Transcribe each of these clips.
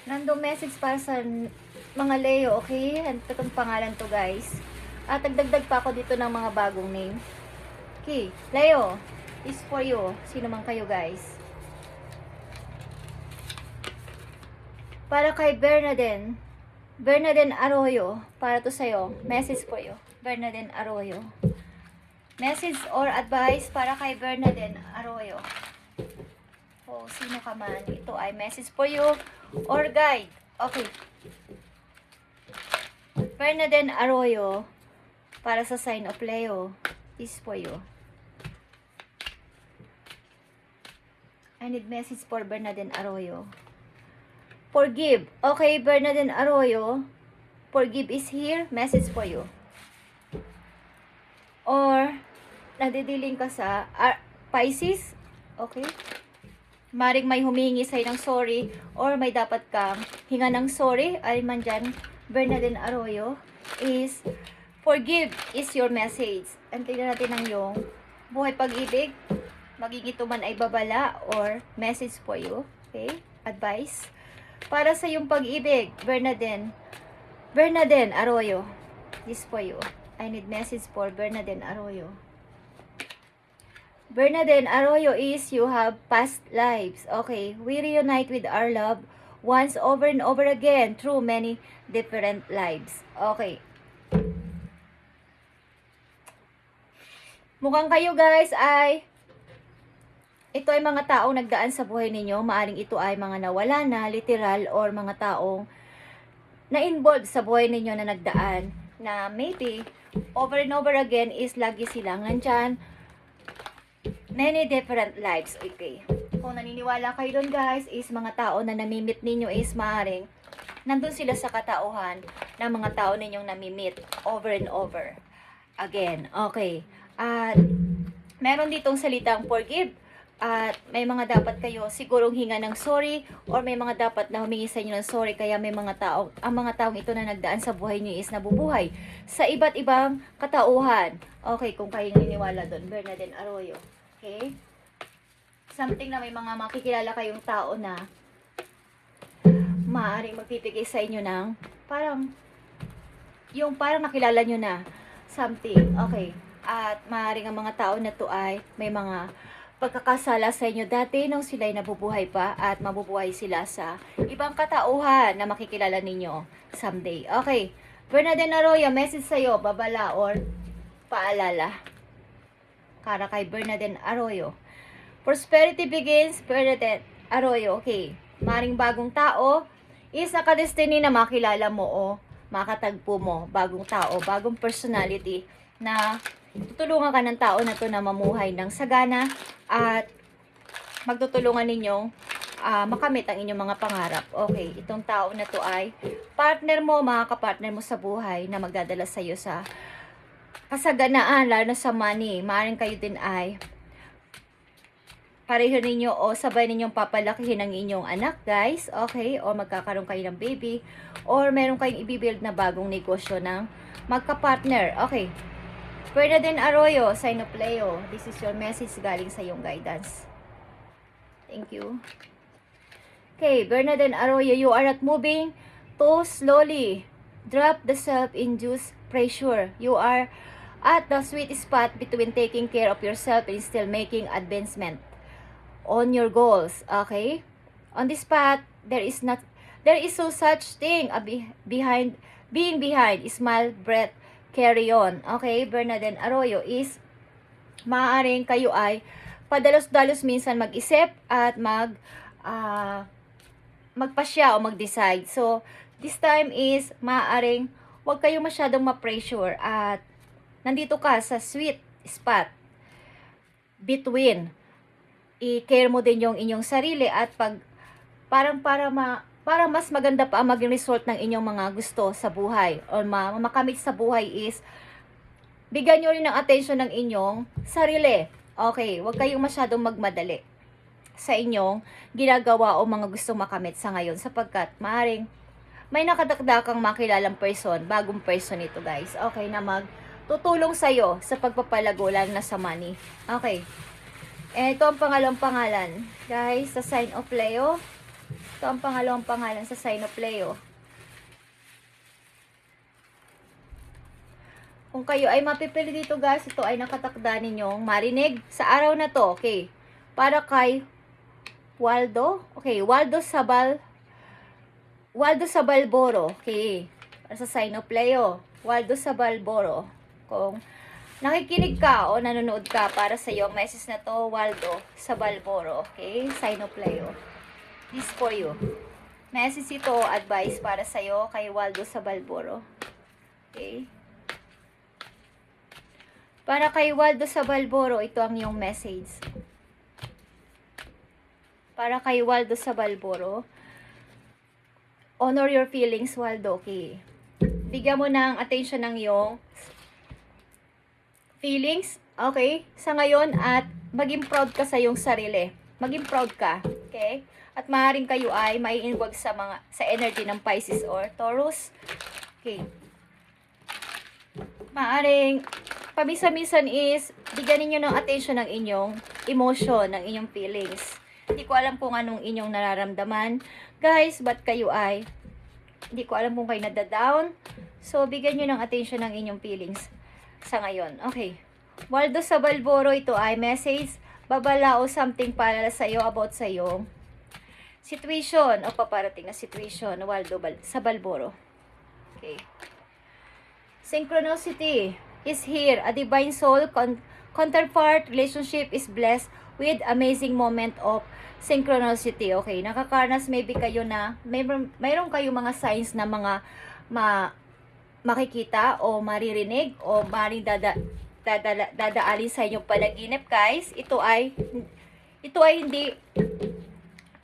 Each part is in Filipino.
Random message para sa mga Leo, okay? Itong pangalan to, guys. At nagdagdag pa ako dito ng mga bagong name. Okay, Leo, is for you. Sino man kayo, guys. Para kay Bernadette. Bernadette Arroyo. Para to sa'yo. Message for you. Bernadette Arroyo. Message or advice para kay Bernadette Arroyo. O, sino ka man. Ito ay message for you or guide. Okay. Bernadette Arroyo. Para sa sign of Leo. Is for you. I need message for Bernadette Arroyo. Forgive. Okay, Bernadette Arroyo. Forgive is here. Message for you. Or, nadidiling ka sa Pisces. Okay. Maring may humingi sa'yo ng sorry. Or may dapat kang hinga ng sorry. Ay man dyan, Bernadette Arroyo. Is, forgive is your message. Antayin natin ang yung buhay pag-ibig. Magiging ito man ay babala or message for you. Okay? Advice. Para sa yung pag-ibig, Bernadette Arroyo. This for you. I need message for Bernadette Arroyo. Bernadette Arroyo is you have past lives. Okay. We reunite with our love once over and over again through many different lives. Okay. Mukhang kayo guys ay ito ay mga taong nagdaan sa buhay ninyo. Maaring ito ay mga nawala na, literal, or mga taong na-involved sa buhay ninyo na nagdaan. Na maybe, over and over again is lagi silang nandyan. Many different lives. Okay. Kung naniniwala kayo doon guys, is mga tao na namimit ninyo is maaring nandun sila sa katauhan ng mga tao ninyong namimit over and over again. Okay. At meron ditong salitang forgive. At may mga dapat kayo sigurong hinga ng sorry or may mga dapat na humingi sa inyo ng sorry kaya may mga tao, ang mga taong ito na nagdaan sa buhay niyo is nabubuhay sa iba't ibang katauhan. Okay, kung kayo naniniwala doon, Bernadette Arroyo. Okay? Something na may mga makikilala kayong tao na maaaring magbibigay sa inyo ng parang nakilala nyo na something. Okay. At maaaring ang mga tao na to ay may mga pagkakasala sa inyo dati nung sila'y nabubuhay pa at mabubuhay sila sa ibang katauhan na makikilala ninyo someday. Okay. Bernadette Arroyo, message sa'yo, babala or paalala. Para kay Bernadette Arroyo. Prosperity begins, Bernadette Arroyo. Okay. Maring bagong tao is nakadestiny na makilala mo o makatagpo mo. Bagong tao, bagong personality na tutulungan ka ng tao na to na mamuhay ng sagana at magtutulungan ninyong makamit ang inyong mga pangarap. Okay, itong tao na to ay partner mo, mga kapartner mo sa buhay na magdadala sa iyo sa kasaganaan, lalo na sa money. Maaaring kayo din ay pareho ninyo o sabay ninyong papalakihin ang inyong anak, guys. Okay, o magkakaroon kayo ng baby or meron kayong ibibuild na bagong negosyo ng magkapartner. Okay. Bernadette Arroyo, sign of Leo. This is your message galing sa iyong guidance. Thank you. Okay, Bernadette Arroyo, you are not moving too slowly. Drop the self-induced pressure. You are at the sweet spot between taking care of yourself and still making advancement on your goals. Okay? On this path, there is no such thing being behind. Smile, breath, carry on. Okay, Bernadette Arroyo is maaaring kayo ay padalos-dalos minsan mag-isip at magpasya o mag-decide. So, this time is maaaring huwag kayo masyadong ma-pressure at nandito ka sa sweet spot between i-care mo din yung inyong sarili at para mas maganda pa ang maging result ng inyong mga gusto sa buhay o makamit sa buhay is bigyan nyo rin ng attention ng inyong sarili. Okay, huwag kayong masyadong magmadali sa inyong ginagawa o mga gustong makamit sa ngayon sapagkat maaring may nakadakdakang makilalang person, bagong person ito guys. Okay, na magtutulong sa'yo sa pagpapalago lalo na sa money. Okay, ito ang pangalawang pangalan guys sa sign of Leo. Ito ang pangalawang pangalan sa sign of Leo. Kung kayo ay mapipili dito guys, ito ay nakatakda ninyong marinig sa araw na to. Okay. Para kay Waldo. Okay, Waldo Sabalboro. Okay. Para sa sign of Leo. Waldo Sabalboro. Kung nakikinig ka o nanonood ka, para sa iyo, message na to, Waldo Sabalboro. Okay? Sign of Leo. This for you. Message ito, advice para sa iyo kay Waldo Sabalboro. Okay? Para kay Waldo Sabalboro, ito ang iyong message. Para kay Waldo Sabalboro, honor your feelings, Waldo. Okay? Bigyan mo ng attention ng iyong feelings, okay? Sa ngayon, at maging proud ka sa iyong sarili. Maging proud ka, okay? At maaaring kayo ay mai-involve sa energy ng Pisces or Taurus. Okay. Maaaring pamisa-misan is bigyan niyo ng attention ng inyong emotion, ng inyong feelings. Hindi ko alam kung anong inyong nararamdaman. Guys, ba't kayo ay hindi ko alam kung kayo nadadown. So, bigyan niyo ng attention ng inyong feelings sa ngayon. Okay. Waldo Sabalboro, ito ay message, babala o something para sa iyo about sa iyo. Situation o paparating na situation, Waldo Sabalboro. Okay. Synchronicity is here. A divine soul counterpart relationship is blessed with amazing moment of synchronicity. Okay, nakakaranas maybe kayo na mayroon kayo mga signs na mga makikita o maririnig o maring dadaalin sa inyong panaginip, guys. Ito ay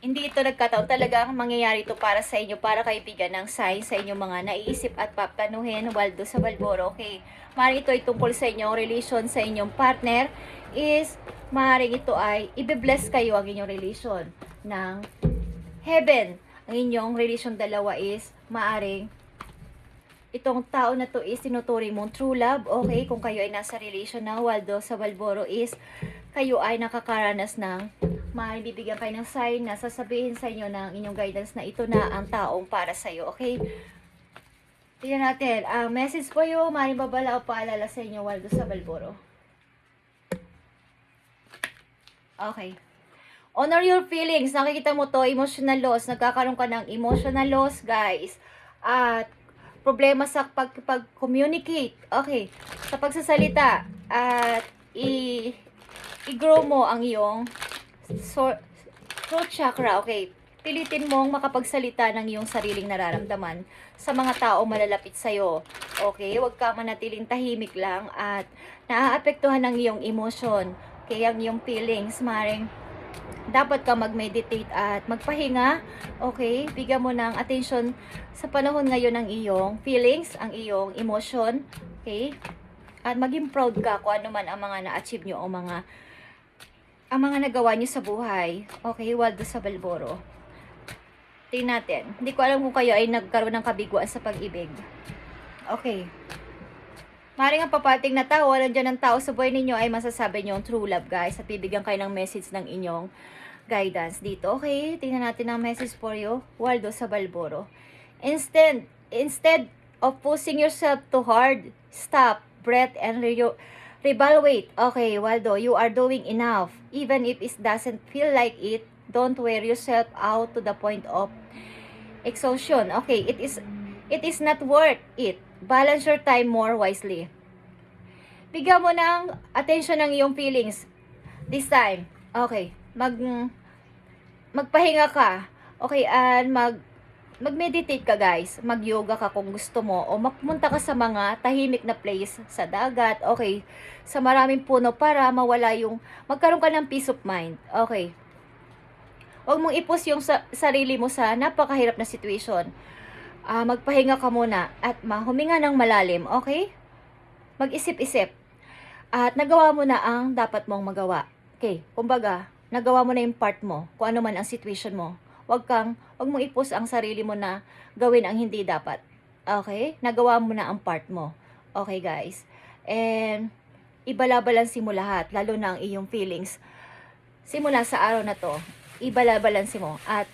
hindi ito nagkataon, talagang mangyayari ito para sa inyo, para kaibigan ng sign sa inyong mga naiisip at paplanuhin, Waldo Sabalboro. Okay, maaaring ito ay tungkol sa inyong relation sa inyong partner, is maaaring ito ay ibe-bless kayo ang inyong relation ng heaven. Ang inyong relation dalawa is maaaring itong tao na to is tinuturing mong true love. Okay, kung kayo ay nasa relation na, Waldo Sabalboro, is kayo ay nakakaranas ng maaaring bibigyan kayo ng sign na sasabihin sa inyo ng inyong guidance na ito na ang taong para sa iyo. Okay? Tingnan natin. Ang message po yung maaaring babala o paalala sa inyo, Waldo Sabalboro. Okay. Honor your feelings. Nakikita mo to, emotional loss. Nagkakaroon ka ng emotional loss, guys. At problema sa pag-communicate. Okay. Sa pagsasalita. At i-grow mo ang iyong throat chakra. Okay. Pilitin mong makapagsalita ng iyong sariling nararamdaman sa mga tao malalapit sa'yo. Okay. Huwag ka manatiling tahimik lang at naaapektuhan ng iyong emotion. Okay. Ang iyong feelings. Maring dapat ka mag-meditate at magpahinga. Okay. Bigyan mo ng attention sa panahon ngayon ng iyong feelings, ang iyong emotion. Okay. At maging proud ka kung ano man ang mga na-achieve nyo o ang mga nagawa nyo sa buhay. Okay, Waldo Sabalboro. Tingnan natin. Hindi ko alam kung kayo ay nagkaroon ng kabiguan sa pag-ibig. Okay. Maring ang papating na tao, nandiyan ng tao sa buhay ninyo ay masasabi nyo ang true love, guys. At bibigyan kayo ng message ng inyong guidance dito. Okay, tingnan natin ang message for you, Waldo Sabalboro. Instead of pushing yourself too hard, stop, breath, and reevaluate. Okay, Waldo, you are doing enough. Even if it doesn't feel like it, don't wear yourself out to the point of exhaustion. Okay, it is not worth it. Balance your time more wisely. Bigyan mo ng attention ng iyong feelings this time. Okay, magpahinga ka. Okay, and mag-meditate ka, guys. Mag-yoga ka kung gusto mo. O magpunta ka sa mga tahimik na place, sa dagat. Okay. Sa maraming puno para magkaroon ka ng peace of mind. Okay. Huwag mong ipus yung sarili mo sa napakahirap na situation. Magpahinga ka muna at huminga ng malalim. Okay? Mag-isip-isip. At nagawa mo na ang dapat mong magawa. Okay. Kumbaga, nagawa mo na yung part mo. Kung ano man ang situation mo. Huwag mong ipus ang sarili mo na gawin ang hindi dapat. Okay? Nagawa mo na ang part mo. Okay, guys? And ibalabalansin mo lahat, lalo na ang iyong feelings. Simula sa araw na to, ibalabalansin mo. At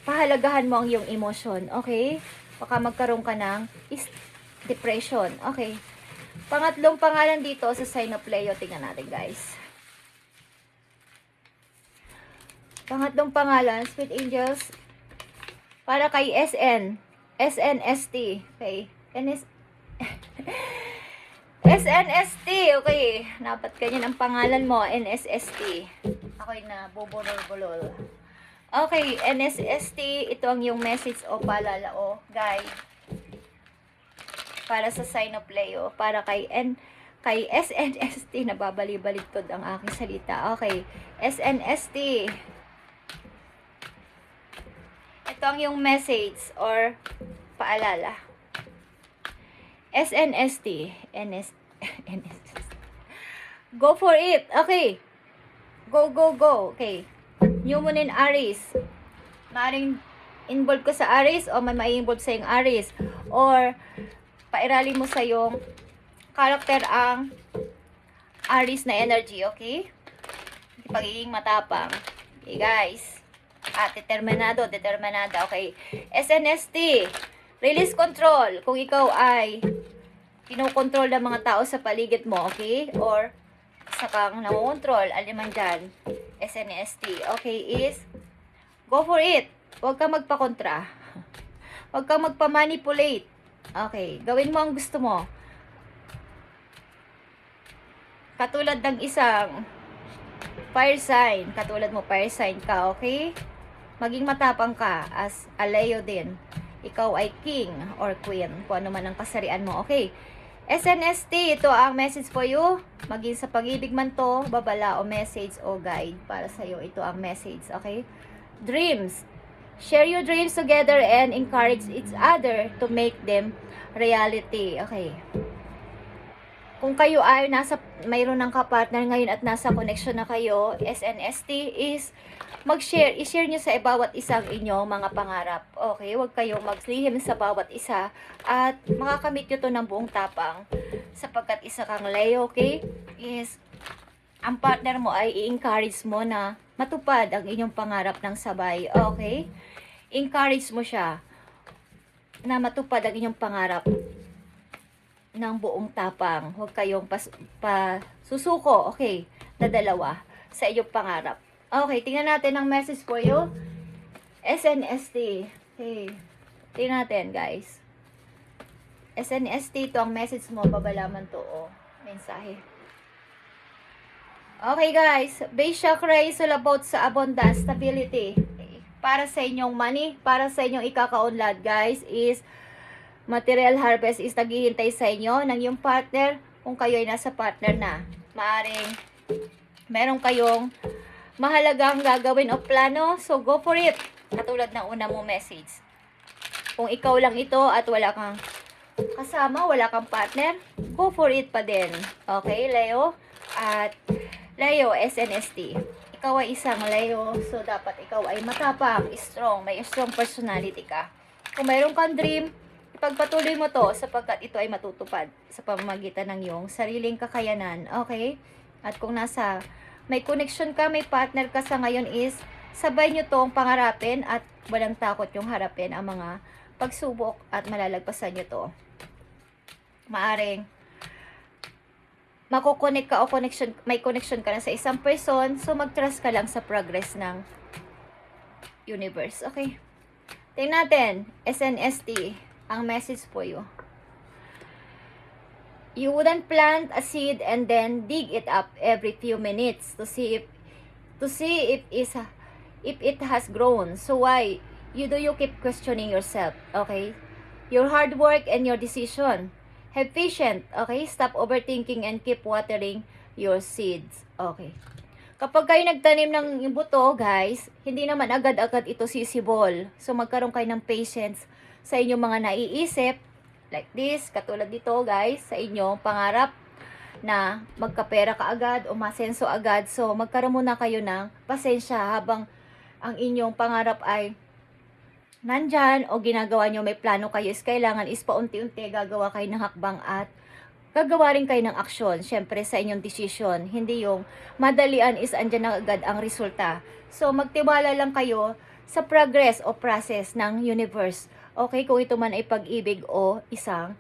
pahalagahan mo ang iyong emosyon, okay? Baka magkaroon ka ng depression, okay? Pangatlong pangalan dito sa sign of Leo, tingnan natin guys. Pangatlong pangalan, Sweet Angels, para kay SNST, okay? SNST, okay? Dapat ganyan ang pangalan mo, NSST. Ako'y na bubulol-bulol. Okay, NSST, ito ang yung message o paalala o guide para sa sign of Leo, para kay SNST, nababali-baligtod ang aking salita. Okay, SNST. Ito ang yung message or paalala. SNST. Go for it. Okay. Go, go, go. Okay. New Moon in Aries. Maring involved ka sa Aries o may mai-involve sa yung Aries. Or pairali mo sa yung character ang Aries na energy. Okay? Pagiging matapang. Okay, guys. Determinado. Okay. SNST. Release control. Kung ikaw ay kinokontrol ng mga tao sa paligid mo, okay? Or sa kang namoncontrol, aliman dyan, SNST. Okay, is go for it. Huwag kang magpakontra. Huwag kang magpamanipulate. Okay, gawin mo ang gusto mo. Katulad ng isang fire sign. Katulad mo, fire sign ka, okay? Maging matapang ka as a Leo din. Ikaw ay king or queen, kung ano man ang kasarian mo. Okay. SNST, ito ang message for you. Maging sa pag-ibig man to, babala o message o guide para sa iyo. Ito ang message. Okay. Dreams. Share your dreams together and encourage each other to make them reality. Okay. Kung kayo ay mayroon ng kapartner ngayon at nasa connection na kayo, SNST is i-share nyo sa bawat isang inyong mga pangarap. Okay, huwag kayong maglihim sa bawat isa at makakamit nyo to ng buong tapang sapagkat isa kang Leo, okay? Is ang partner mo ay i-encourage mo na matupad ang inyong pangarap ng sabay. Okay? Encourage mo siya na matupad ang inyong pangarap ng buong tapang. Huwag kayong susuko, okay, na dalawa sa iyong pangarap. Okay, tingnan natin ang message for you. SNST. Okay, tingnan natin, guys. SNST, ito ang message mo. Babalaman to, oh. Mensahe. Okay, guys. Base chakra is all about sa abundance, stability. Okay. Para sa inyong money, para sa inyong ikakaunlad, guys, is material harvest is naghihintay sa inyo ng yung partner kung kayo ay nasa partner na. Maaring meron kayong mahalagang gagawin o plano, so go for it. Katulad ng una mong message. Kung ikaw lang ito at wala kang kasama, wala kang partner, go for it pa din. Okay, Leo? At Leo, SNST. Ikaw ay isang Leo, so dapat ikaw ay matapang, strong, may strong personality ka. Kung mayroon kang dream, ipagpatuloy mo to sapagkat ito ay matutupad sa pamamagitan ng iyong sariling kakayanan. Okay? At kung may connection ka, may partner ka sa ngayon is sabay nyo tong pangarapin at walang takot yung harapin ang mga pagsubok at malalagpasan nyo to. Maaring makukonek ka o may connection ka na sa isang person, so mag-trust ka lang sa progress ng universe. Okay? Tingnan natin, SNST, ang message po you. You wouldn't plant a seed and then dig it up every few minutes to see if it has grown. So why you keep questioning yourself? Okay, your hard work and your decision. Have patience. Okay, stop overthinking and keep watering your seeds. Okay. Kapag kayo nagtanim ng buto, guys, hindi naman agad-agad ito sisibol. So magkaroon kayo ng patience sa inyong mga naiisip. Like this, katulad dito guys, sa inyong pangarap na magkapera ka agad o masenso agad. So, magkaroon muna kayo ng pasensya habang ang inyong pangarap ay nandyan o ginagawa nyo, may plano kayo, is kailangan is paunti-unti gagawa kayo ng hakbang at gagawa rin kayo ng aksyon. Syempre sa inyong decision, hindi yung madalian is andyan na agad ang resulta. So, magtiwala lang kayo sa progress o process ng universe. Okay, kung ito man ay pag-ibig o isang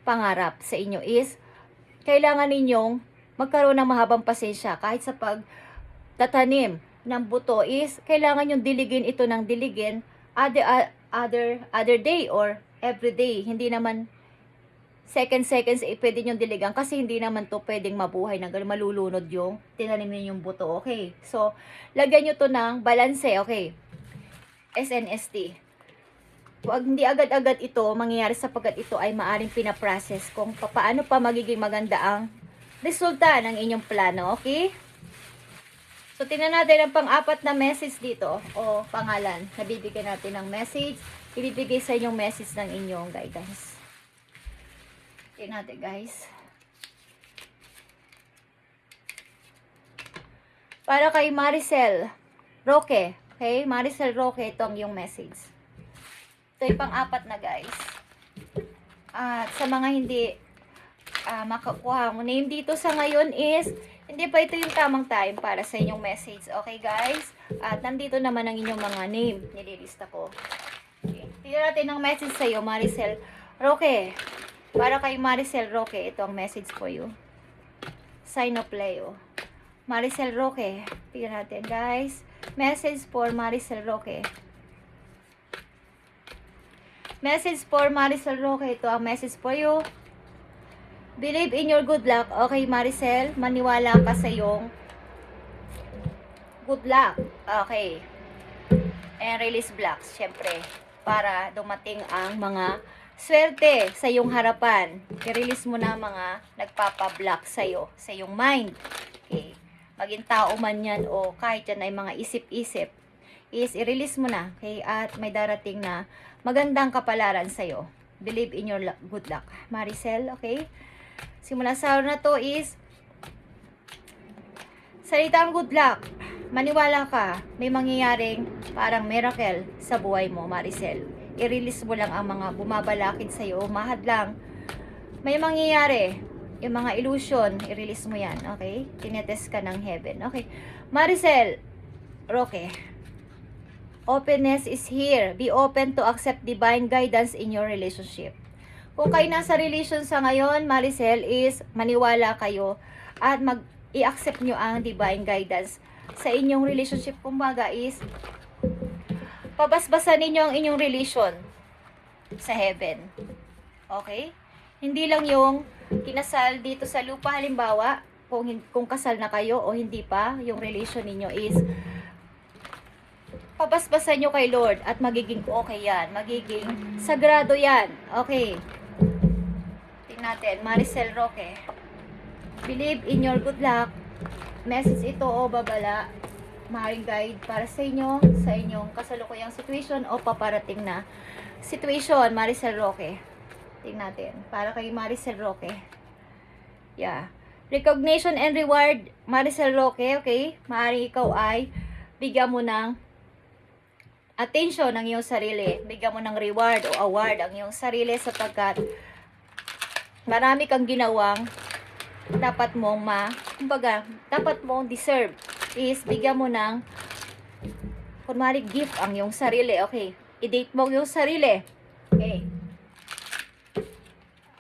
pangarap sa inyo is, kailangan ninyong magkaroon ng mahabang pasensya kahit sa pagtatanim ng buto is, kailangan yung diligin ito ng diligin other day or every day. Hindi naman seconds pwede nyo diligan kasi hindi naman to pwedeng mabuhay na malulunod yung tinanim nyo yung buto. Okay, so lagyan nyo to ng balanse. Okay, SNSD. Huwag hindi agad-agad ito mangyayari sapagkat ito ay maaring pinaprocess kung paano pa magiging maganda ang resulta ng inyong plano. Okay, so tingnan natin ang pang-apat na message dito o pangalan. Nabibigyan natin ng message, ibibigay sa inyong message ng inyong guidance. Tingnan natin guys. Para kay Maricel Roque. Okay, Maricel Roque, ito ang yung message. Ito yung pang-apat na guys. At sa mga hindi makakuha mo name dito sa ngayon is, hindi pa ito yung tamang time para sa inyong message. Okay guys? At nandito naman ang inyong mga name. Nililista ko. Okay. Tingnan natin ang message sa iyo, Maricel Roque. Para kay Maricel Roque, ito ang message for you. Sign of Leo. Maricel Roque. Tingnan natin guys. Message for Maricel Roque. Message for Maricel Roque. Ito ang message for you. Believe in your good luck. Okay, Maricel. Maniwala ka sa iyong good luck. Okay. And release blocks, syempre. Para dumating ang mga swerte sa iyong harapan. I-release mo na mga nagpapablock sa iyo, sa iyong mind. Okay. Maging tao man yan o kahit yan ay mga isip-isip, is i-release mo na. Okay. At may darating na magandang kapalaran sa iyo. Believe in your good luck. Maricel, okay? Simula sa araw na to is salitang good luck. Maniwala ka, may mangyayaring parang miracle sa buhay mo, Maricel. I-release mo lang ang mga bumabalakid sa iyo, mahadlang. May mangyayari, yung mga illusion, i-release mo yan, okay? Tinetest ka ng heaven, okay? Maricel Roque, openness is here. Be open to accept divine guidance in your relationship. Kung kayo nasa relation sa ngayon, Maricel, is maniwala kayo at i-accept nyo ang divine guidance sa inyong relationship. Kumbaga is pabasbasan ninyo ang inyong relation sa heaven. Okay? Hindi lang yung kinasal dito sa lupa, halimbawa, kung kasal na kayo o hindi pa, yung relation ninyo is pabasbasan nyo kay Lord at magiging okay yan. Magiging sagrado yan. Okay. Tingnan natin. Maricel Roque. Believe in your good luck. Message ito o babala. Maaaring guide para sa inyo, sa inyong kasalukuyang situation o paparating na situation, Maricel Roque. Tingnan natin. Para kay Maricel Roque. Yeah. Recognition and reward, Maricel Roque, okay? Maaaring ikaw ay bigyan mo ng attention ang iyong sarili. Bigyan mo ng reward o award ang iyong sarili sapagkat marami kang ginawang dapat mong kumbaga, dapat mong deserve is bigyan mo ng kunwari gift ang iyong sarili. Okay, i-date mo yung sarili. Okay.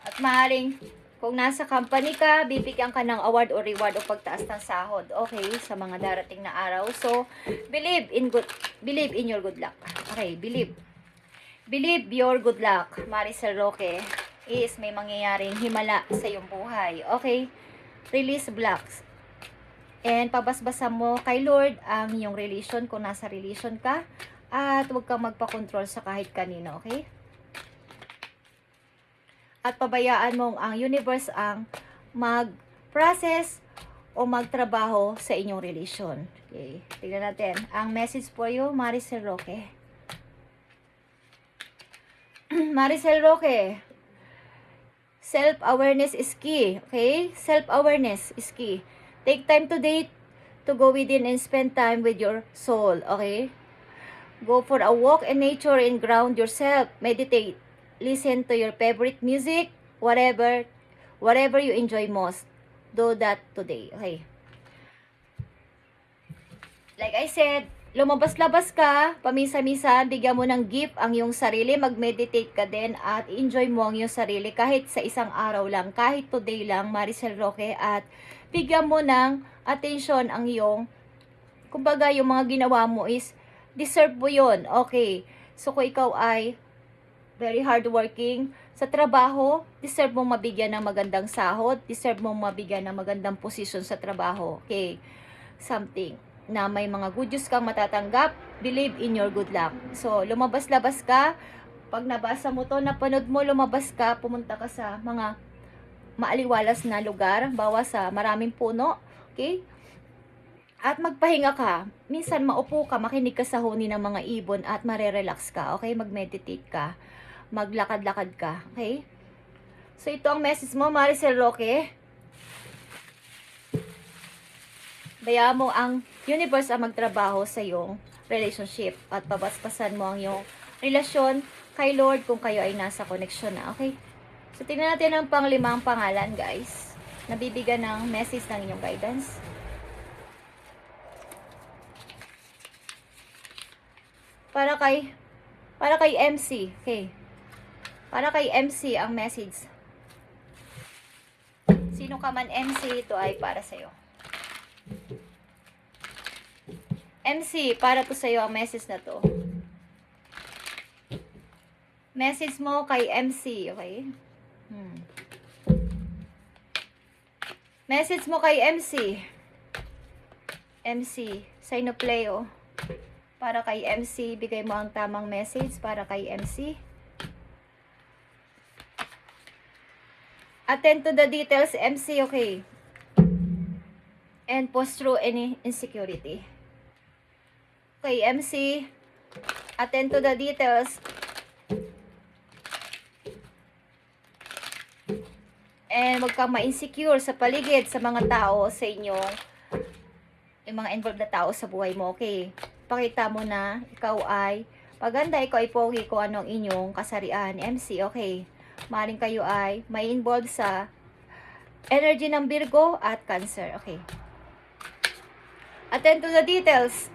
At maaaring kung nasa company ka, bibigyan ka ng award o reward o pagtaas ng sahod. Okay, sa mga darating na araw. So, believe in your good luck. Okay, believe your good luck, Maricel Roque, is may mangyayaring himala sa iyong buhay. Okay, release blocks. And pabasbasan mo kay Lord ang iyong relation kung nasa relation ka. At huwag kang magpa-control sa kahit kanino, okay? At pabayaan mong ang universe ang mag-process o magtrabaho sa inyong relation. Okay, tignan natin. Ang message for you, Maricel Roque. Maricel Roque, self-awareness is key. Okay? Self-awareness is key. Take time today to go within and spend time with your soul. Okay? Go for a walk in nature and ground yourself. Meditate. Listen to your favorite music. Whatever you enjoy most. Do that today. Okay? Like I said, lumabas-labas ka, paminsan-minsan, bigyan mo ng gift ang iyong sarili, mag-meditate ka din at enjoy mo ang iyong sarili kahit sa isang araw lang, kahit today lang, Maricel Roque, at bigyan mo ng attention ang iyong, kumbaga yung mga ginawa mo is, deserve mo yun, okay. So kung ikaw ay very hardworking sa trabaho, deserve mong mabigyan ng magandang sahod, deserve mong mabigyan ng magandang posisyon sa trabaho, okay. Something na may mga good news kang matatanggap, believe in your good luck. So, lumabas-labas ka, pag nabasa mo to, napanood mo, lumabas ka, pumunta ka sa mga maaliwalas na lugar, bawa sa maraming puno, okay? At magpahinga ka, minsan maupo ka, makinig ka sa huni ng mga ibon at marerelax ka, okay? Mag-meditate ka, maglakad-lakad ka, okay? So, ito ang message mo, Maricel Roque. Bayaan mo ang universe ang magtrabaho sa iyong relationship at pabaspasan mo ang iyong relasyon kay Lord kung kayo ay nasa connection na, okay? So, tingnan natin ang panglimang pangalan, guys. Nabibigyan ng message ng inyong guidance. Para kay MC, okay? Para kay MC ang message. Sino ka man MC, ito ay para sa'yo. MC, para to sa'yo ang message na to. Message mo kay MC, okay? Message mo kay MC. MC, sign of play, oh. Para kay MC, bigay mo ang tamang message para kay MC. Attend to the details, MC, okay? And post through any insecurity. Okay, MC, attend to the details. And wag kang ma-insecure sa paligid, sa mga tao, sa inyong, yung mga involved na tao sa buhay mo, okay? Pakita mo na ikaw ay paganda, ikaw ay pogi kung anong inyong kasarian, MC, okay? Maring kayo ay may involved sa energy ng Virgo at Cancer, okay? Attend to the details.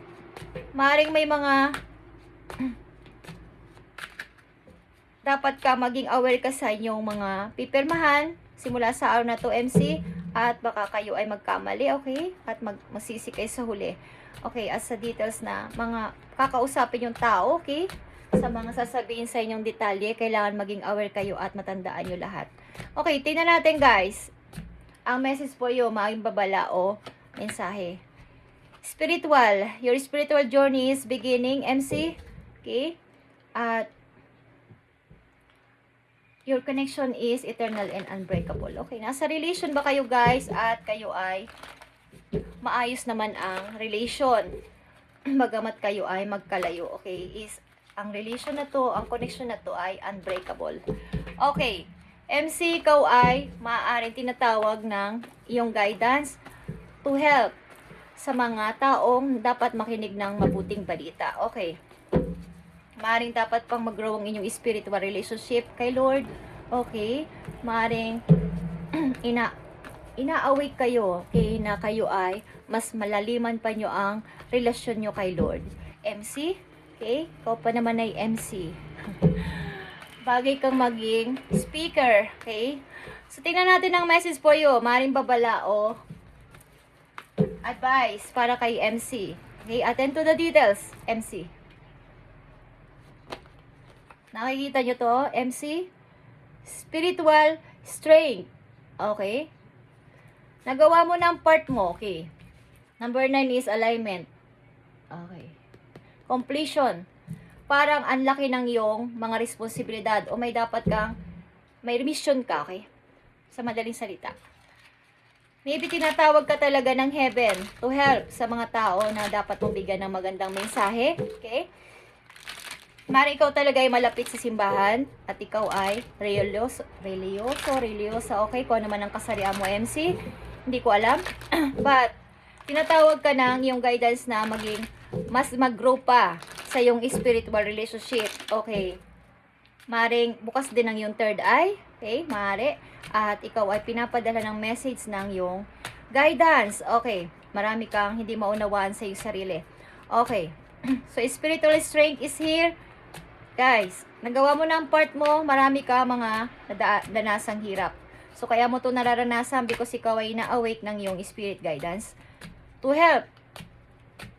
Maring may mga dapat ka maging aware ka sa inyong mga pipirmahan simula sa araw na to, MC, at baka kayo ay magkamali, okay? At masisi kayo sa huli. Okay, as sa details na mga kakausapin yung tao, okay? Sa mga sasabihin sa inyong detalye, kailangan maging aware kayo at matandaan nyo lahat. Okay, tingnan natin, guys. Ang message po yung maging babala o mensahe. Spiritual. Your spiritual journey is beginning, MC. Okay? At your connection is eternal and unbreakable. Okay, nasa relation ba kayo, guys? At kayo ay maayos naman ang relation. Bagamat kayo ay magkalayo. Okay, is ang relation na to, ang connection na to ay unbreakable. Okay, MC, ikaw ay maaaring tinatawag ng iyong guidance to help sa mga taong dapat makinig ng mabuting balita. Okay. Maaaring dapat pang mag-grow ang inyong spiritual relationship kay Lord. Okay. Maaaring ina-awake kayo, okay, na kayo ay mas malaliman pa nyo ang relasyon nyo kay Lord. MC, okay? Ikaw pa naman ay MC. Bagay kang maging speaker, okay? So, tingnan natin ang message for you. Maaaring babala o advice para kay MC. Okay, attend to the details, MC. Nakikita nyo to, MC? Spiritual strength. Okay? Nagawa mo ng part mo, okay? Number 9 is alignment. Okay. Completion. Parang ang laki ng iyong mga responsibilidad o may dapat kang, may mission ka, okay? Sa madaling salita. Maybe tinatawag ka talaga ng heaven to help sa mga tao na dapat mong bigyan ng magandang mensahe. Okay? Mari ikaw talaga ay malapit sa simbahan at ikaw ay religyosa. Okay, kung ano man ang kasarian mo, MC. Hindi ko alam. But, tinatawag ka ng iyong guidance na maging mas mag-grow pa sa iyong spiritual relationship. Okay. Maring bukas din ang iyong third eye. Okay, maaari. At ikaw ay pinapadala ng message ng iyong guidance. Okay, marami kang hindi maunawaan sa iyong sarili. Okay, So, spiritual strength is here. Guys, nagawa mo na ang part mo, marami ka mga danasang hirap. So, kaya mo to nararanasan because ikaw ay na-awake ng iyong spirit guidance to help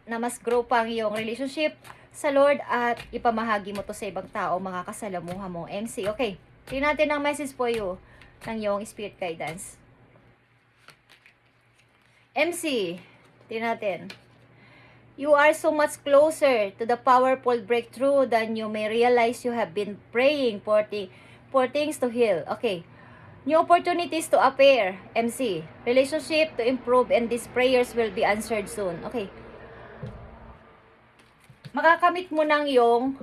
na mas grow pa ang iyong relationship sa Lord at ipamahagi mo to sa ibang tao, mga kasalamuha mo. MC, okay. Tingnan natin ang message for you ng iyong spirit guidance. MC, tingnan natin. You are so much closer to the powerful breakthrough than you may realize. You have been praying for things to heal. Okay. New opportunities to appear. MC. Relationship to improve and these prayers will be answered soon. Okay. Makakamit mo ng yung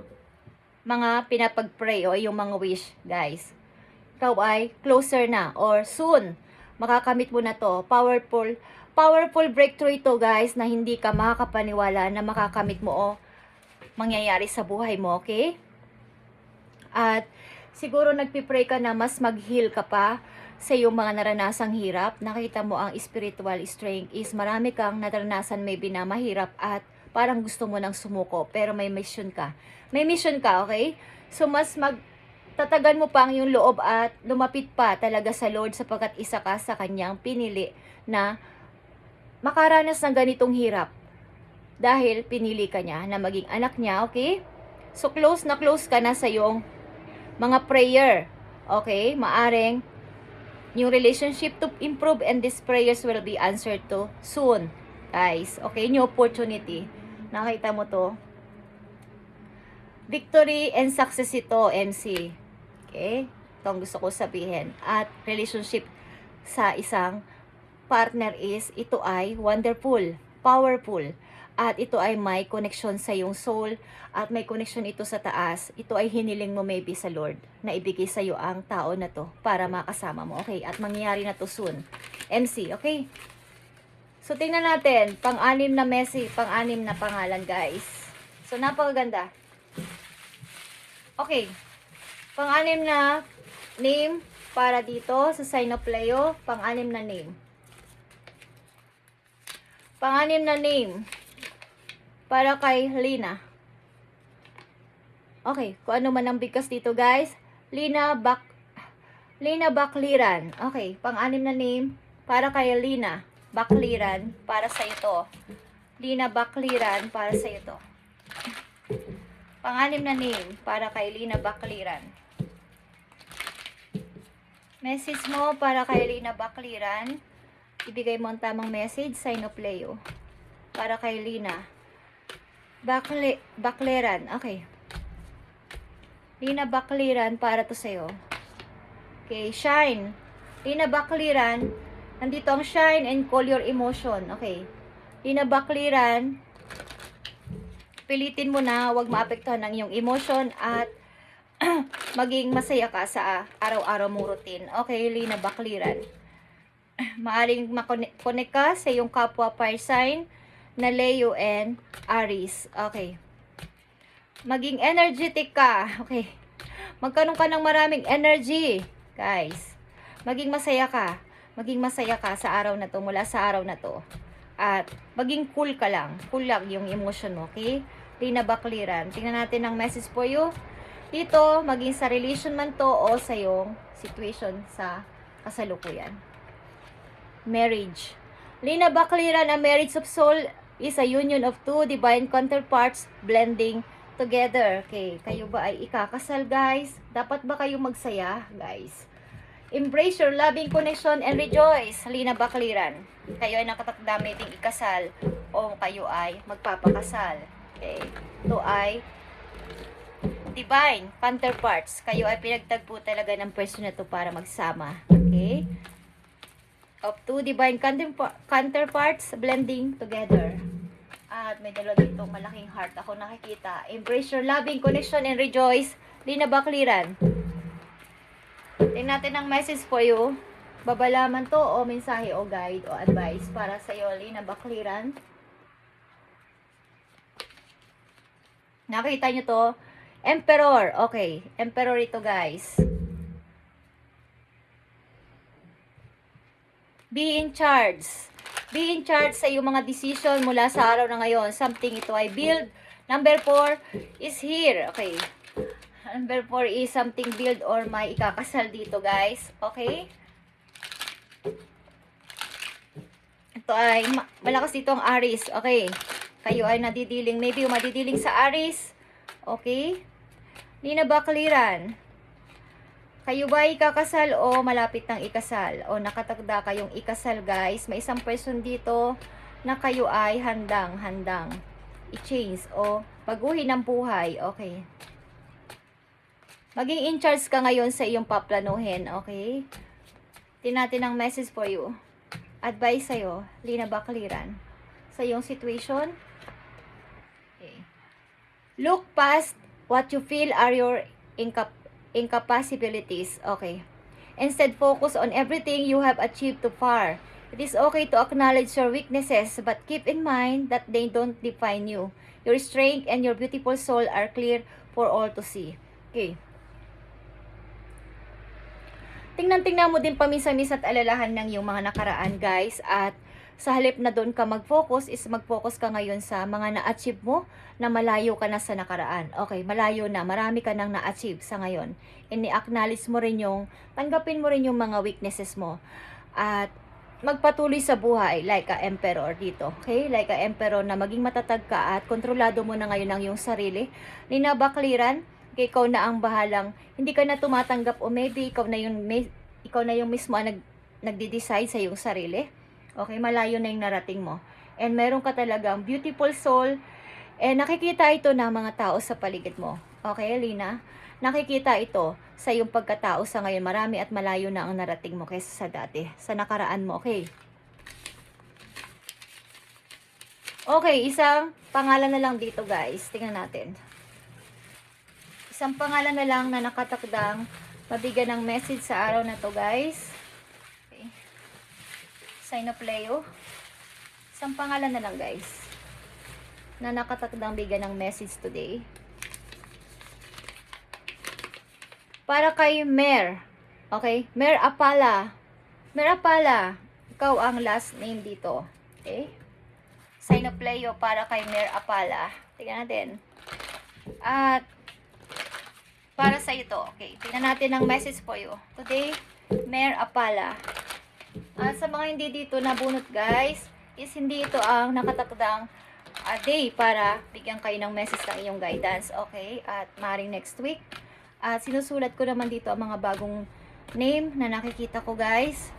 mga pinapag-pray o yung mga wish, guys. Ikaw ay closer na or soon. Makakamit mo na to. Powerful breakthrough ito, guys, na hindi ka makakapaniwala na makakamit mo o mangyayari sa buhay mo, okay? At siguro nagpipray ka na mas mag-heal ka pa sa iyong mga naranasang hirap. Nakita mo ang spiritual strength is marami kang naranasan maybe na mahirap at parang gusto mo nang sumuko pero may mission ka. May mission ka, okay? So mas tatagan mo pa ang iyong loob at lumapit pa talaga sa Lord sapagkat isa ka sa kanyang pinili na makaranas ng ganitong hirap dahil pinili ka niya na maging anak niya, okay? So, close na close ka na sa iyong mga prayer, okay? Maaring yung relationship to improve and these prayers will be answered to soon, guys. Okay, new opportunity. Nakita mo to. Victory and success ito, MC. Okay? Ito ang gusto ko sabihin. At relationship sa isang partner is, ito ay wonderful, powerful, at ito ay may connection sa iyong soul, at may connection ito sa taas. Ito ay hiniling mo maybe sa Lord, na ibigay sa iyo ang tao na to, para makasama mo, okay? At mangyayari na to soon. MC, okay? So, tingnan natin, pang-anim na message, pang-anim na pangalan, guys. So, napakaganda. Okay, pang-anim na name para dito sa sign of Leo, pang-anim na name. Pang-anim na name para kay Lina. Okay, kung ano man ang bigkas dito, guys. Lina Bakliran. Okay, pang-anim na name para kay Lina Bakliran para sa ito. Lina Bakliran para sa ito. Pang-anim na name para kay Lina Bakliran. Message mo para kay Lina Bakliran. Ibigay mo ang tamang message, sign of Leo. Para kay Lina Bakliran. Okay. Lina Bakliran para to sa'yo. Okay, shine. Lina Bakliran. Nandito ang shine and call your emotion. Okay. Lina Bakliran. Pilitin mo na huwag maapektuhan ng iyong emotion at maging masaya ka sa araw-araw mong routine. Okay, Lina Bakliran. Maaring makonek ka sa iyong kapwa fire sign na Leo and Aries. Okay. Maging energetic ka. Okay. Magkaroon ka ng maraming energy, guys. Maging masaya ka. Maging masaya ka sa araw na to, mula sa araw na to. At maging cool ka lang. Cool lang yung emotion mo, okay? Lina Bakliran. Tingnan natin ang message for you. Dito, maging sa relation man to o sa iyong situation sa kasalukuyan. Marriage. Lina Bakliran, a marriage of soul is a union of two divine counterparts blending together. Okay, kayo ba ay ikakasal, guys? Dapat ba kayo magsaya, guys? Embrace your loving connection and rejoice. Lina Bakliran. Kayo ay nakatakda meeting ikasal o kayo ay magpapakasal. Okay. Ito ay divine counterparts. Kayo ay pinagtagpo talaga ng person na to para magsama. Okay? Of two divine counterparts blending together. At may dalawa dito malaking heart ako nakikita. Embrace your loving connection and rejoice. Lina Bakliran. Tingnan natin ang message for you. Babalaman to o mensahe o guide o advice para sa iyo, Lina Bakliran. Nakita nyo to? Emperor. Okay. Emperor ito, guys. Be in charge. Be in charge sa iyong mga decision mula sa araw na ngayon. Something ito ay build Number 4 is here. Okay. Number 4 is something build or may ikakasal dito, guys. Okay? Ito ay malakas dito ang Aries. Okay. Kayo ay nadidiling. Maybe yung madidiling sa Aries. Okay? Hindi na ba clearan? Kayo ba ikakasal o malapit ng ikasal? O nakatagda kayong ikasal, guys? May isang person dito na kayo ay handang i-change o baguhin ang buhay. Okay. Maging in charge ka ngayon sa iyong paplanuhin. Okay? Tingnan natin ang message for you. Advice sa'yo. Lina ba clearan? Sa iyong situation? Okay. Look past what you feel are your incapabilities. Okay. Instead, focus on everything you have achieved too far. It is okay to acknowledge your weaknesses, but keep in mind that they don't define you. Your strength and your beautiful soul are clear for all to see. Okay. Tingnan mo din paminsan-minsan at alalahan ng yung mga nakaraan, guys. At sa halip na doon ka mag-focus, is mag-focus ka ngayon sa mga na-achieve mo na malayo ka na sa nakaraan. Okay, malayo na. Marami ka nang na-achieve sa ngayon. And i-acknowledge mo rin yung, tanggapin mo rin yung mga weaknesses mo. At magpatuloy sa buhay like a emperor dito. Okay? Like a emperor na maging matatag ka at kontrolado mo na ngayon ang iyong sarili. Ninabakliran, okay, ikaw na ang bahalang, hindi ka na tumatanggap o maybe ikaw na yung mismo ang nagde-decide sa iyong sarili. Okay? Malayo na yung narating mo. And meron ka talagang beautiful soul. And nakikita ito ng mga tao sa paligid mo. Okay, Lina? Nakikita ito sa iyong pagkatao sa ngayon. Marami at malayo na ang narating mo kaysa sa dati. Sa nakaraan mo, okay? Okay, isang pangalan na lang dito, guys. Tingnan natin. Isang pangalan na lang na nakatakdang mabigyan ng message sa araw na to, guys. Okay. Sign of Leo. Isang pangalan na lang, guys, na nakatakdang bigyan ng message today. Para kay Mer. Okay? Mer Apala. Mer Apala. Ikaw ang last name dito. Okay? Sign of Leo para kay Mer Apala. Tingnan natin. At para sa ito. Okay. Tingnan natin ang message for you. Today, Mer Apala. At sa mga hindi dito nabunot, guys, is hindi ito ang nakatakdang day para bigyan kayo ng message ng iyong guidance. Okay? At maring next week. At sinusulat ko naman dito ang mga bagong name na nakikita ko, guys.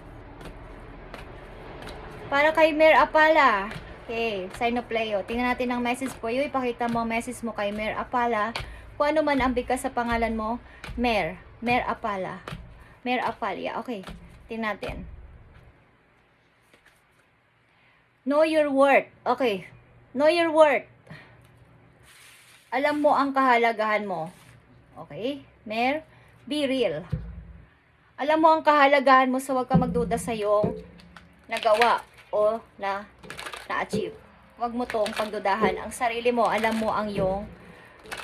Para kay Mer Apala. Okay, sign of Leo. Tingnan natin ang message po yun. Ipakita mo ang message mo kay Mer Apala. Kung ano man ang bigkas sa pangalan mo, Mer. Mer Apala. Mer Apalia. Okay, tingnan natin. Know your worth. Okay, know your worth. Alam mo ang kahalagahan mo. Okay? Mer, be real. Alam mo ang kahalagahan mo, so huwag ka magduda sa iyong nagawa o na-achieve. Huwag mo tong pagdudahan. Ang sarili mo, alam mo ang iyong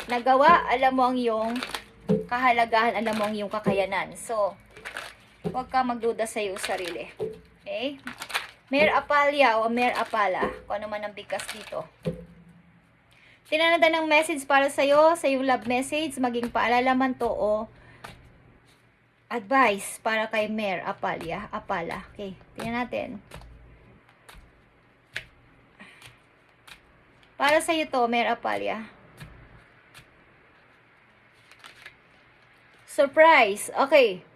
nagawa, alam mo ang iyong kahalagahan, alam mo ang iyong kakayanan. So, huwag ka magduda sa iyong sarili. Okay? Mer Apalia o Mer Apala, kung ano man ang bigkas dito. Tinanada ng message para sa'yo, sa iyong love message, maging paalala man to o advice para kay Mer Apalia, Apala. Okay, tingnan natin. Para sa'yo to, Mer Apalia. Surprise. Okay.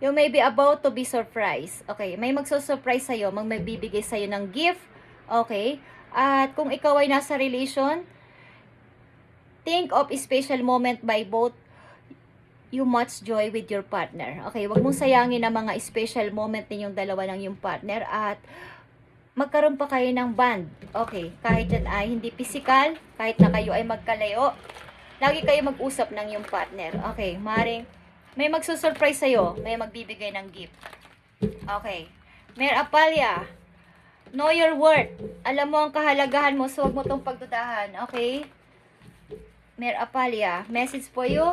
You may be about to be surprised. Okay, may magsusurprise sa'yo, magbibigay sa'yo ng gift. Okay. At kung ikaw ay nasa relation, think of a special moment by both you much joy with your partner. Okay, wag mong sayangin ang mga special moment ninyong dalawa ng yung partner at magkaroon pa kayo ng bond. Okay, kahit yan ay hindi physical, kahit na kayo ay magkalayo, lagi kayo mag-usap ng yung partner. Okay, maring may magsusurprise sa'yo, may magbibigay ng gift. Okay, Mer Apalia, know your worth. Alam mo ang kahalagahan mo, so wag mo tong pagdudahan. Okay? Mer Apalia, message po you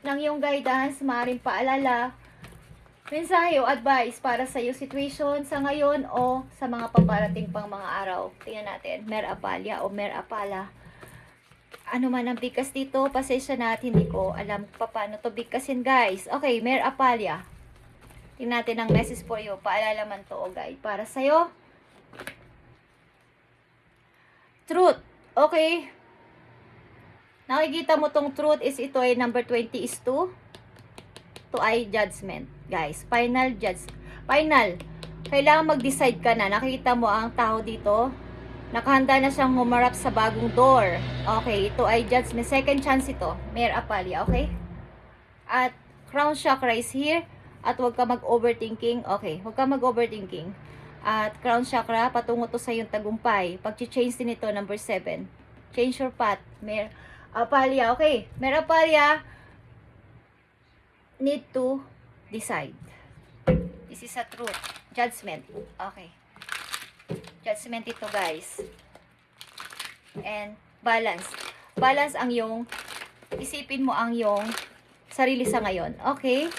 ng iyong guidance, maaaring paalala, mensahe o advice para sa iyong situation sa ngayon o sa mga paparating pang mga araw. Tingnan natin, Mer Apalia o Mer Apala. ano man ang bigkas dito, pasensya na at hindi ko alam pa paano to bigkasin guys. Okay, Mer Apalia. Tingnan natin ang message for you. Paalala man to, guys. Para sa'yo. Truth. Okay. Nakikita mo tong truth is ito ay number 20 is 2. To ay judgment. Guys, final judge. Final. Kailangan mag-decide ka na. Nakikita mo ang tao dito. Nakahanda na siyang humarap sa bagong door. Okay, ito ay judgment. Second chance ito. Mer Apalia, okay? At crown chakra is here. At huwag ka mag-overthinking. Okay, huwag ka mag-overthinking. At crown chakra, patungo to sa iyong tagumpay. Pag-change din ito, number 7. Change your path. Mer Apalia, okay? Mer Apalia, need to decide. This is a truth. Judgment. Okay. Judgment ito, guys. And balance. Balance ang yung, isipin mo ang yung sarili sa ngayon. Okay?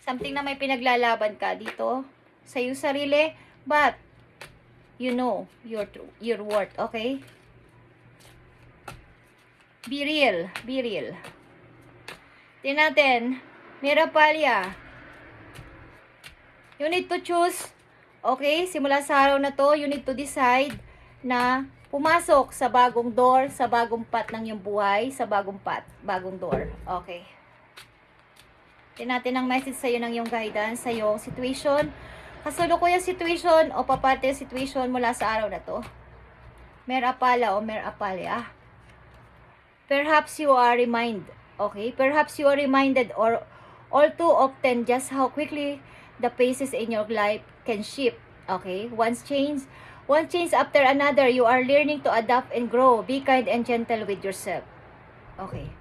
Something na may pinaglalaban ka dito sa iyong sarili, but you know your worth. Okay? Be real. Be real. Tingnan natin. Mer Apalia. You need to choose. Okay? Simula sa araw na to, you need to decide na pumasok sa bagong door, sa bagong path ng iyong buhay, sa bagong path, bagong door. Okay. Tingnan natin ang message sa iyo ng iyong guidance, sa iyong situation. Kasalukuyang situation o paparte situation mula sa araw na to. Mer Apala o Mer Apalia. Perhaps you are reminded. Okay? Perhaps you are reminded or all too often just how quickly the paces in your life can shift. Okay? One change after another, you are learning to adapt and grow. Be kind and gentle with yourself. Okay.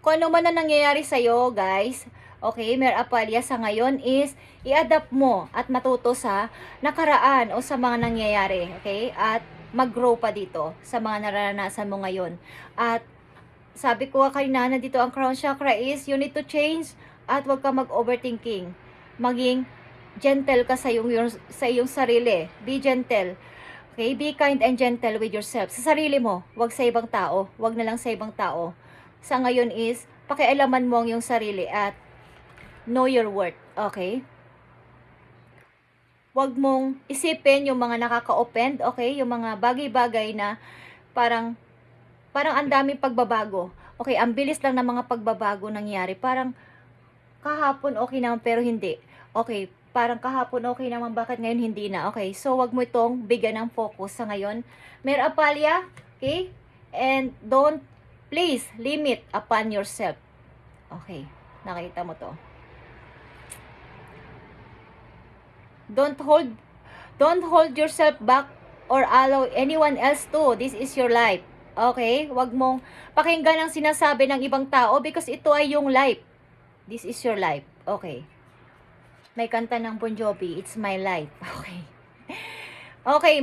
Kung ano man na nangyayari sa'yo, guys, okay, Mer Apalia, sa ngayon is, i-adapt mo at matuto sa nakaraan o sa mga nangyayari, okay? At mag-grow pa dito sa mga nararanasan mo ngayon. At sabi ko kanina na dito ang crown chakra is, you need to change at huwag ka mag-overthinking. Maging gentle ka sa iyong sarili. Be gentle. Okay? Be kind and gentle with yourself. Sa sarili mo, huwag sa ibang tao. Huwag na lang sa ibang tao. Sa ngayon is, pakialaman mo ang iyong sarili at know your worth. Okay? Huwag mong isipin yung mga nakaka-offend, okay? Yung mga bagay-bagay na parang ang daming pagbabago. Okay, ang bilis lang ng mga pagbabago nangyari. Parang kahapon okay naman pero hindi. Okay, parang kahapon okay naman, bakit ngayon hindi na? Okay, so wag mo itong bigyan ng focus sa ngayon. Mer Apalia, okay? And don't please limit upon yourself. Okay, nakita mo to. Don't hold yourself back or allow anyone else to. This is your life. Okay? Wag mong pakinggan ang sinasabi ng ibang tao because ito ay yung life. This is your life. Okay. May kanta ng Bon Jovi, it's my life. Okay. Okay,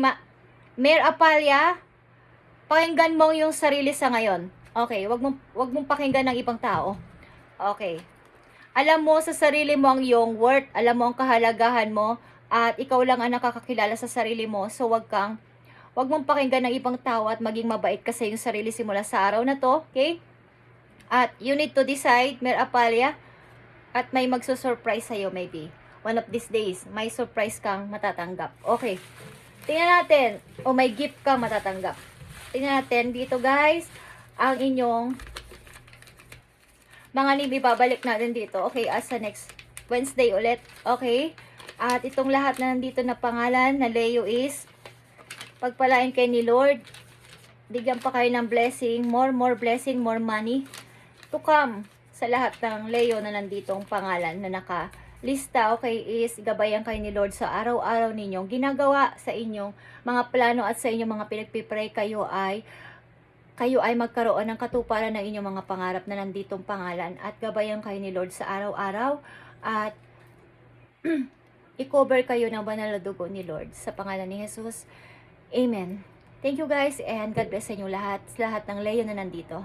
Mer Apalia, pakinggan mo yung sarili sa ngayon. Okay, wag mong pakinggan ng ibang tao. Okay. Alam mo sa sarili mo ang iyong worth, alam mo ang kahalagahan mo, at ikaw lang ang nakakakilala sa sarili mo. So wag mong pakinggan ng ibang tao at maging mabait ka sa iyong sarili simula sa araw na to, okay? At you need to decide, Mer Apalia, at may magsusurprise sa'yo maybe. One of these days, may surprise kang matatanggap. Okay. Tingnan natin, o may gift kang matatanggap. Tingnan natin dito guys, ang inyong mga name, ibabalik natin dito. Okay, as sa next Wednesday ulit. Okay? At itong lahat na nandito na pangalan na Leo is pagpalain kay ni Lord. Bigyan pa kayo ng blessing. More blessing, more money to come sa lahat ng Leo na nanditong pangalan na nakalista. Okay, is gabayan kayo ni Lord sa araw-araw ninyong ginagawa sa inyong mga plano at sa inyong mga pinagpipray. Kayo ay magkaroon ng katuparan ng inyong mga pangarap na nanditong pangalan at gabayan kayo ni Lord sa araw-araw at i-cover kayo ng banal na dugo ni Lord sa pangalan ni Jesus. Amen. Thank you guys and God bless sa inyo lahat ng Leo na nandito.